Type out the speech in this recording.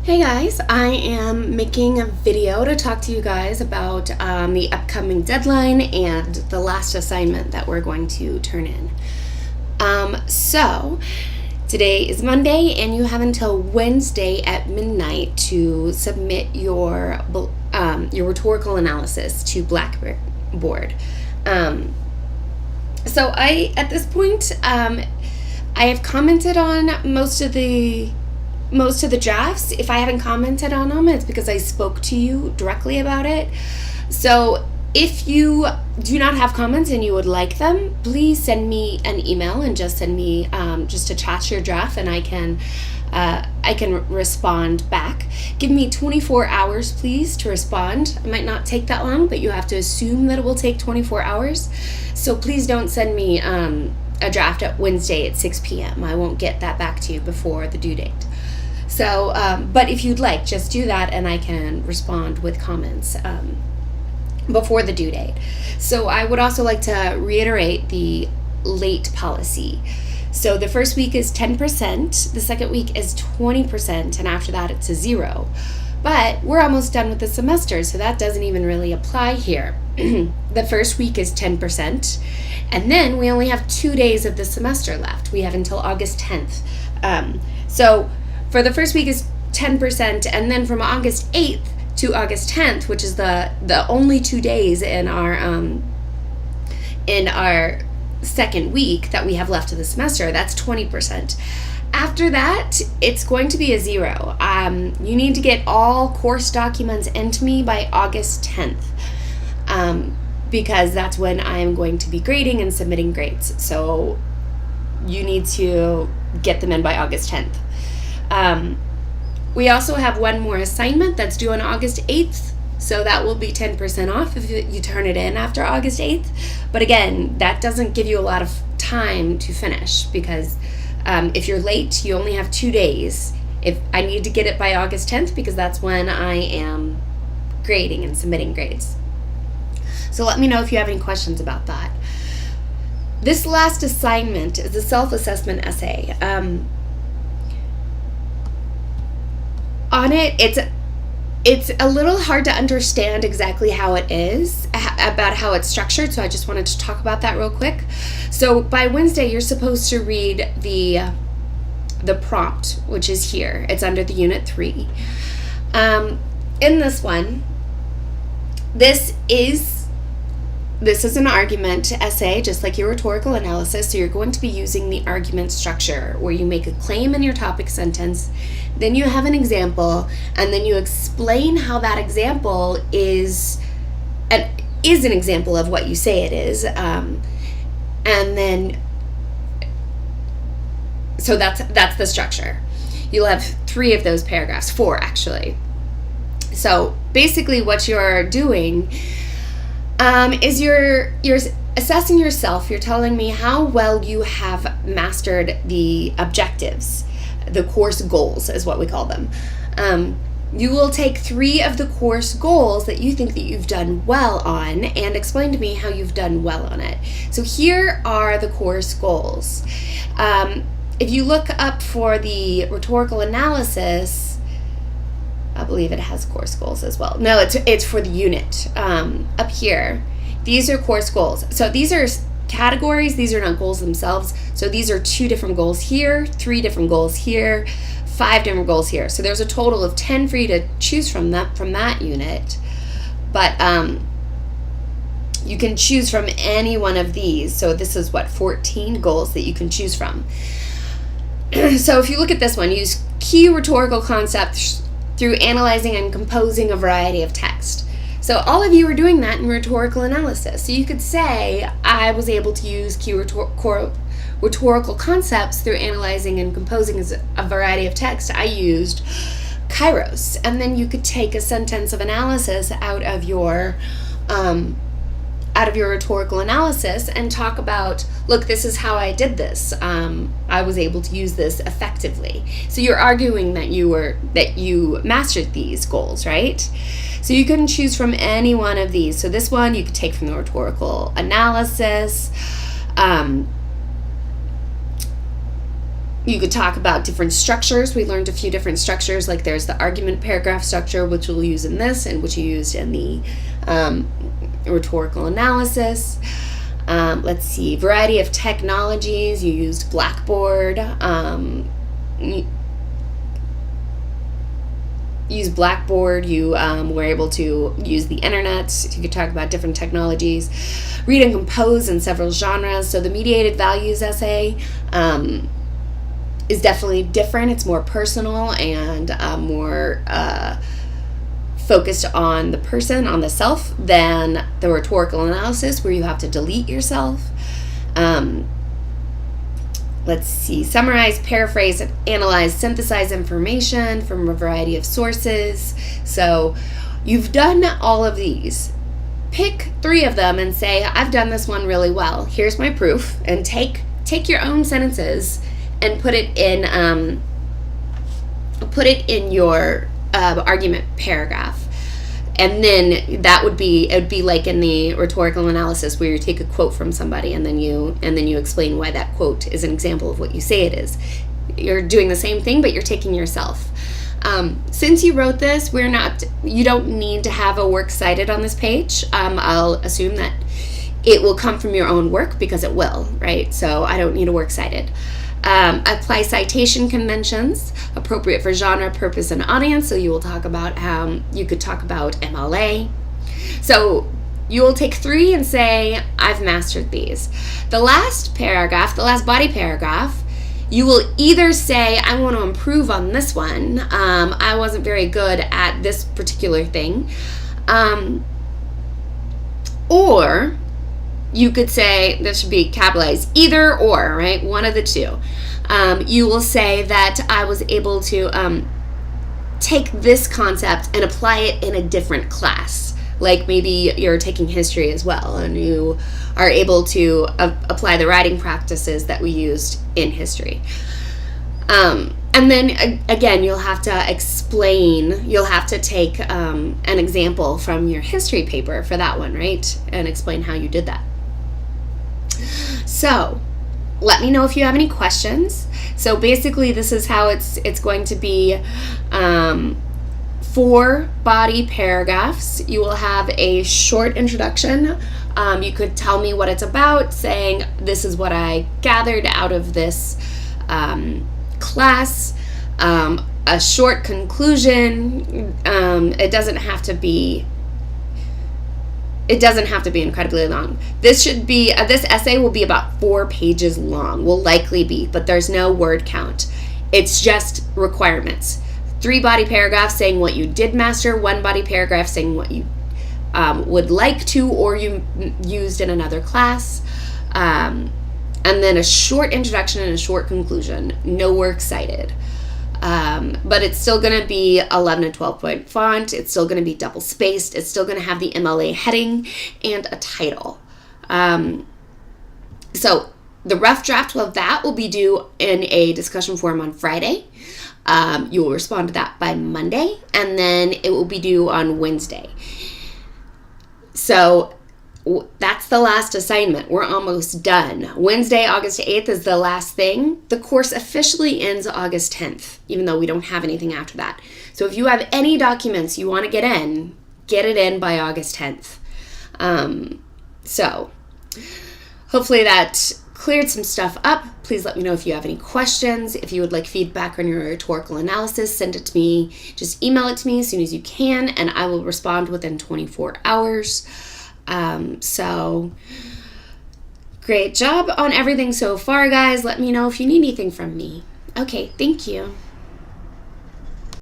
Hey guys, I am making a video to talk to you guys about the upcoming deadline and the last assignment that we're going to turn in. So today is Monday, and you have until Wednesday at midnight to submit your rhetorical analysis to Blackboard. So at this point, I have commented on most of the drafts. If I haven't commented on them, it's because I spoke to you directly about it. So if you do not have comments and you would like them, please send me an email and just send me just attach your draft, and I can respond back. Give me 24 hours, please, to respond. It might not take that long, but you have to assume that it will take 24 hours. So please don't send me a draft at Wednesday at 6 p.m. I won't get that back to you before the due date. So, but if you'd like, just do that and I can respond with comments before the due date. So I would also like to reiterate the late policy. So the first week is 10%, the second week is 20%, and after that it's a 0. But we're almost done with the semester, so that doesn't even really apply here. The first week is 10%, and then we only have 2 days of the semester left. We have until August 10th. So for the first week is 10%, and then from August 8th to August 10th, which is the only 2 days in our second week that we have left of the semester, that's 20%. After that, it's going to be a 0. You need to get all course documents into me by August 10th, because that's when I'm going to be grading and submitting grades. So you need to get them in by August 10th. We also have one more assignment that's due on August 8th, so that will be 10% off if you turn it in after August 8th. But again, that doesn't give you a lot of time to finish, because if you're late, you only have 2 days. If I need to get it by August 10th, because that's when I am grading and submitting grades. So let me know if you have any questions about that. This last assignment is a self-assessment essay. On it, it's a little hard to understand exactly how it is, about how it's structured, so I just wanted to talk about that real quick. So by Wednesday, you're supposed to read the prompt, which is here. It's under the Unit 3. In this one, this is an argument essay, just like your rhetorical analysis. So you're going to be using the argument structure, where you make a claim in your topic sentence, then you have an example, and then you explain how that example is an example of what you say it is. And then, so that's the structure. You'll have 3 of those paragraphs, 4 actually. So basically what you're doing is you're assessing yourself. You're telling me how well you have mastered the objectives, the course goals is what we call them. You will take 3 of the course goals that you think that you've done well on and explain to me how you've done well on it. So here are the course goals. If you look up for the rhetorical analysis, I believe it has course goals as well. No, it's for the unit. Up here, these are course goals. So these are categories. These are not goals themselves. So these are 2 different goals here, 3 different goals here, 5 different goals here. So there's a total of 10 for you to choose from that unit. But you can choose from any one of these. So this is 14 goals that you can choose from. So if you look at this one, use key rhetorical concepts through analyzing and composing a variety of text. So all of you are doing that in rhetorical analysis. So you could say, I was able to use key rhetorical concepts through analyzing and composing a variety of text. I used kairos. And then you could take a sentence of analysis out of your rhetorical analysis and talk about, look, this is how I did this. I was able to use this effectively. So you're arguing that you mastered these goals, right? So you can choose from any one of these. So this one you could take from the rhetorical analysis. You could talk about different structures. We learned a few different structures, like there's the argument paragraph structure, which we'll use in this and which you used in the rhetorical analysis. Let's see, variety of technologies. You used Blackboard. Use Blackboard. You were able to use the internet. You could talk about different technologies. Read and compose in several genres. So the mediated values essay is definitely different. It's more personal and more focused on the person, on the self, than the rhetorical analysis where you have to delete yourself. Let's see, summarize, paraphrase, analyze, synthesize information from a variety of sources. So you've done all of these. Pick 3 of them and say, I've done this one really well. Here's my proof. And take your own sentences and put it in your argument paragraph. And then it would be like in the rhetorical analysis where you take a quote from somebody and then you explain why that quote is an example of what you say it is. You're doing the same thing, but you're taking yourself. Since you wrote this, you don't need to have a works cited on this page. I'll assume that it will come from your own work because it will, right? So I don't need a works cited. Apply citation conventions appropriate for genre, purpose, and audience. So you will talk about you could talk about MLA. So you will take 3 and say, I've mastered these. The last paragraph, the last body paragraph, you will either say, I want to improve on this one. I wasn't very good at this particular thing. Or you could say, this should be capitalized, either or, right? One of the two. You will say that I was able to take this concept and apply it in a different class. Like maybe you're taking history as well, and you are able to apply the writing practices that we used in history. And then again, you'll have to explain, you'll have to take an example from your history paper for that one, right? And explain how you did that. So let me know if you have any questions. So basically this is how it's going to be 4 body paragraphs. You will have a short introduction. You could tell me what it's about, saying this is what I gathered out of this class. A short conclusion. It doesn't have to be incredibly long. This essay will be about 4 pages long, will likely be, but there's no word count. It's just requirements. 3 body paragraphs saying what you did master, 1 body paragraph saying what you would like to or you used in another class, and then a short introduction and a short conclusion. No works cited. But it's still going to be 11 and 12 point font. It's still going to be double spaced. It's still going to have the MLA heading and a title. So the rough draft of that will be due in a discussion forum on Friday. You will respond to that by Monday, and then it will be due on Wednesday. So that's the last assignment. We're almost done. Wednesday, August 8th is the last thing. The course officially ends August 10th, even though we don't have anything after that. So if you have any documents you want to get it in by August 10th. So hopefully that cleared some stuff up. Please let me know if you have any questions. If you would like feedback on your rhetorical analysis, send it to me. Just email it to me as soon as you can, and I will respond within 24 hours. So great job on everything so far, guys. Let me know if you need anything from me. Okay, thank you.